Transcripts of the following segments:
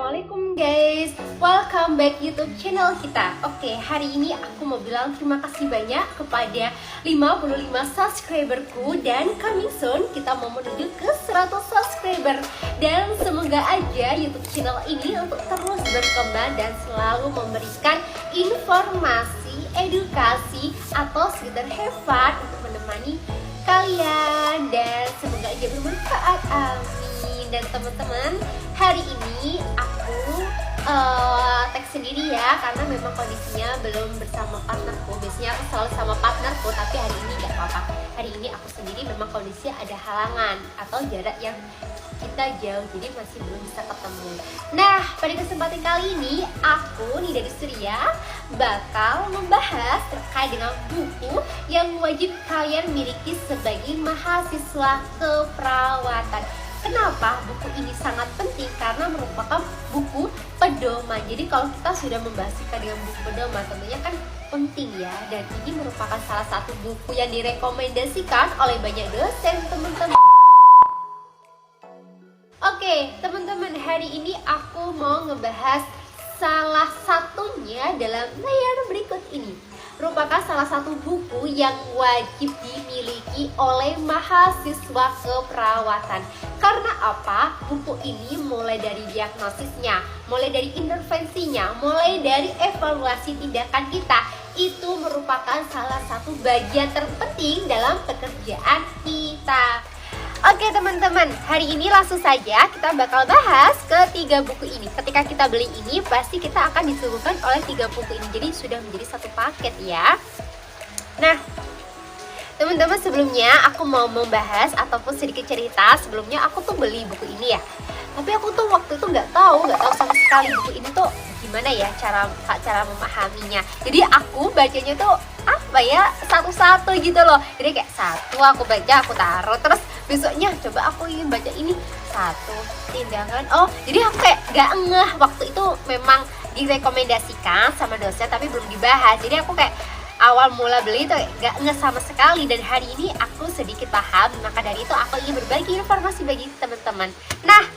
Assalamualaikum guys, welcome back YouTube channel kita. Oke, hari ini aku mau bilang terima kasih banyak kepada 55 subscriberku. Dan coming soon kita mau menuju ke 100 subscriber. Dan semoga aja YouTube channel ini untuk terus berkembang dan selalu memberikan informasi, edukasi, atau sekedar have fun untuk menemani kalian. Dan semoga aja bermanfaat, amin. Dan teman-teman, hari ini aku tag sendiri ya, karena memang kondisinya belum bersama partnerku. Biasanya aku selalu sama partnerku, tapi hari ini gak apa-apa. Hari ini aku sendiri, memang kondisinya ada halangan atau jarak yang kita jauh, jadi masih belum bisa ketemu. Nah, pada kesempatan kali ini aku nih dari Surya bakal membahas terkait dengan buku yang wajib kalian miliki sebagai mahasiswa keperawatan. Kenapa buku ini sangat penting? Karena merupakan buku pedoman. Jadi kalau kita sudah membahas dengan buku pedoman, tentunya kan penting ya. Dan ini merupakan salah satu buku yang direkomendasikan oleh banyak dosen, teman-teman. Oke, teman-teman, hari ini aku mau ngebahas salah satunya dalam layar berikut ini. Merupakan salah satu buku yang wajib dimiliki oleh mahasiswa keperawatan. Karena apa? Buku ini mulai dari diagnosisnya, mulai dari intervensinya, mulai dari evaluasi tindakan kita, itu merupakan salah satu bagian terpenting dalam pekerjaan kita. Oke teman-teman, hari ini langsung saja kita bakal bahas ketiga buku ini. Ketika kita beli ini, pasti kita akan disuguhkan oleh 3 buku ini. Jadi sudah menjadi satu paket ya. Nah, teman-teman, sebelumnya aku mau membahas ataupun sedikit cerita. Sebelumnya aku tuh beli buku ini ya, tapi aku tuh waktu itu nggak tahu sama sekali buku ini tuh gimana ya cara memahaminya. Jadi aku bacanya tuh apa ya, satu-satu gitu loh. Jadi kayak satu aku baca, aku taruh, terus besoknya coba aku ingin baca ini satu tindakan. Oh, jadi aku kayak gak ngeh. Waktu itu memang direkomendasikan sama dosen tapi belum dibahas. Jadi aku kayak awal mula beli itu gak ngeh sama sekali. Dan hari ini aku sedikit paham, maka dari itu aku ingin berbagi informasi bagi teman-teman. Nah,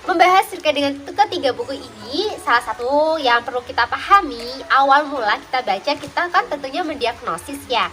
membahas terkait dengan ketiga buku ini, salah satu yang perlu kita pahami awal mula kita baca, kita kan tentunya mendiagnosis ya.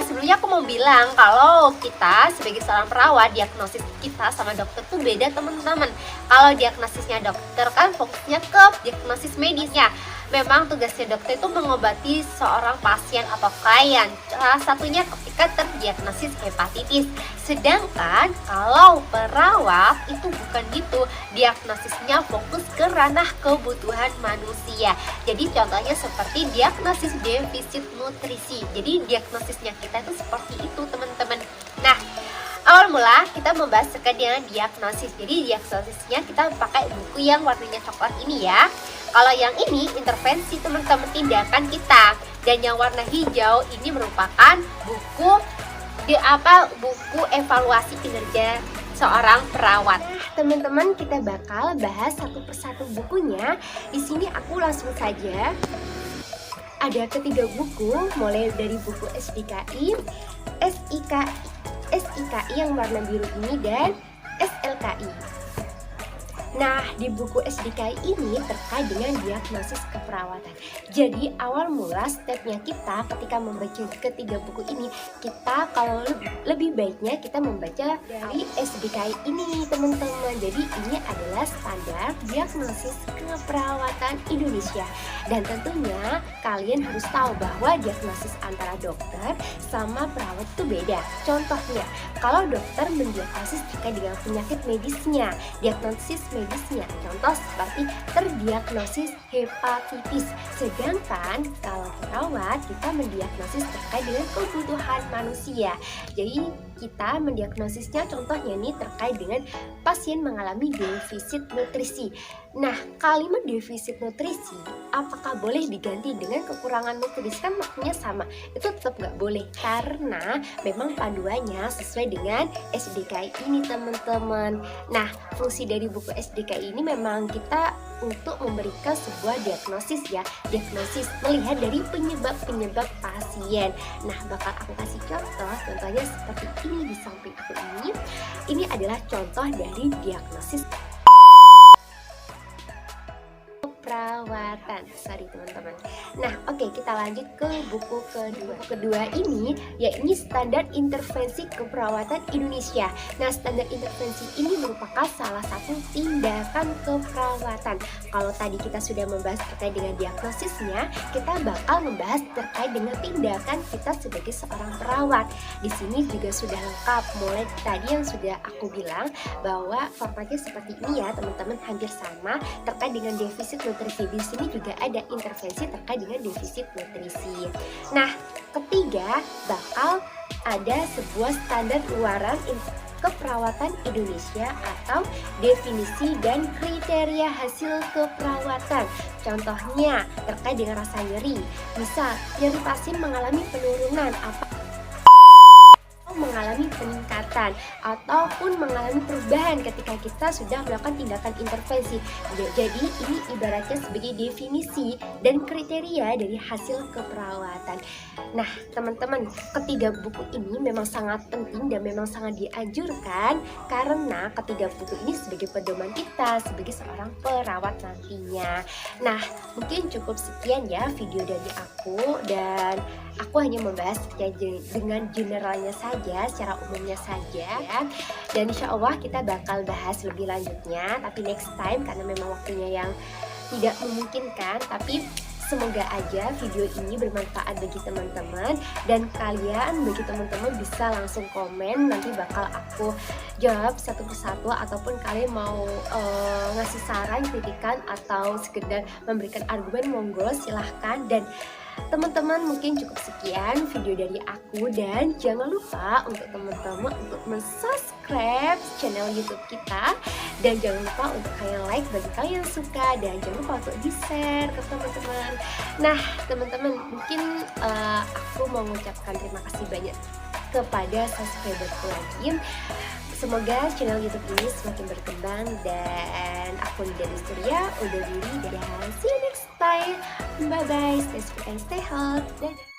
Sebelumnya aku mau bilang kalau kita sebagai seorang perawat, diagnosis kita sama dokter tuh beda teman-teman. Kalau diagnosisnya dokter kan fokusnya ke diagnosis medisnya. Memang tugasnya dokter itu mengobati seorang pasien atau klien. Salah satunya ketika terdiagnosis hepatitis. Sedangkan kalau perawat itu bukan gitu. Diagnosisnya fokus ke ranah kebutuhan manusia. Jadi contohnya seperti diagnosis defisit nutrisi. Jadi diagnosisnya kita itu seperti itu teman-teman. Nah, awal mula kita membahas terkait dengan diagnosis. Jadi diagnosisnya kita pakai buku yang warnanya coklat ini ya. Kalau yang ini intervensi teman-teman, tindakan kita. Dan yang warna hijau ini merupakan buku buku evaluasi kinerja seorang perawat. Teman-teman, kita bakal bahas satu persatu bukunya. Di sini aku langsung saja. Ada ketiga buku, mulai dari buku SDKI, SIKI yang warna biru ini, dan SLKI. Nah, di buku SDKI ini terkait dengan diagnosis keperawatan. Jadi awal mula stepnya kita ketika membaca ketiga buku ini, kita kalau lebih baiknya kita membaca dari SDKI ini teman-teman. Jadi ini adalah standar diagnosis keperawatan Indonesia. Dan tentunya kalian harus tahu bahwa diagnosis antara dokter sama perawat itu beda. Contohnya, kalau dokter mendiagnosis terkait dengan penyakit medisnya, diagnosis medisnya, contoh seperti terdiagnosis hepatitis. Sedangkan kalau perawat, kita mendiagnosis terkait dengan kebutuhan manusia. Jadi kita mendiagnosisnya contohnya nih terkait dengan pasien mengalami defisit nutrisi. Nah, kalimat defisit nutrisi apakah boleh diganti dengan kekurangan nutrisi? Kan maknanya sama. Itu tetap nggak boleh karena memang panduannya sesuai dengan SDKI ini teman-teman. Nah, fungsi dari buku SDKI ini memang kita untuk memberikan sebuah diagnosis ya. Diagnosis melihat dari penyebab-penyebab pasien. Nah, bakal aku kasih contohnya seperti ini di samping aku ini. Ini adalah contoh dari diagnosis. keperawatan. Sorry teman-teman. Nah, oke, kita lanjut ke buku kedua. Buku kedua ini yakni Standar Intervensi Keperawatan Indonesia. Nah, standar intervensi ini merupakan salah satu tindakan keperawatan. Kalau tadi kita sudah membahas terkait dengan diagnosisnya, kita bakal membahas terkait dengan tindakan kita sebagai seorang perawat. Di sini juga sudah lengkap, mulai tadi yang sudah aku bilang bahwa formatnya seperti ini ya teman-teman, hampir sama terkait dengan defisit nutrisi. Di sini juga ada intervensi terkait dengan defisit nutrisi. Nah, ketiga bakal ada sebuah standar luaran keperawatan Indonesia atau definisi dan kriteria hasil keperawatan. Contohnya terkait dengan rasa nyeri, misal nyeri pasien mengalami penurunan mengalami peningkatan ataupun mengalami perubahan ketika kita sudah melakukan tindakan intervensi. Jadi ini ibaratnya sebagai definisi dan kriteria dari hasil keperawatan. Nah teman-teman, ketiga buku ini memang sangat penting dan memang sangat dianjurkan karena ketiga buku ini sebagai pedoman kita sebagai seorang perawat nantinya. Nah mungkin cukup sekian ya video dari aku, dan aku hanya membahas dengan generalnya saja, secara umumnya saja ya. Dan insya Allah kita bakal bahas lebih lanjutnya, tapi next time karena memang waktunya yang tidak memungkinkan. Tapi semoga aja video ini bermanfaat bagi teman-teman, dan kalian bagi teman-teman bisa langsung komen, nanti bakal aku jawab satu persatu, ataupun kalian mau ngasih saran, kritikan, atau sekedar memberikan argumen, monggo silahkan. Dan teman-teman mungkin cukup sekian video dari aku, dan jangan lupa untuk teman-teman untuk subscribe channel YouTube kita, dan jangan lupa untuk kalian like bagi kalian yang suka, dan jangan lupa untuk di share ke teman-teman. Nah teman-teman, mungkin aku mau mengucapkan terima kasih banyak kepada subscriberku lagi. Semoga channel YouTube ini semakin berkembang, dan aku Nida Surya undur diri, dan see you next time. Bye bye, stay safe and stay healthy.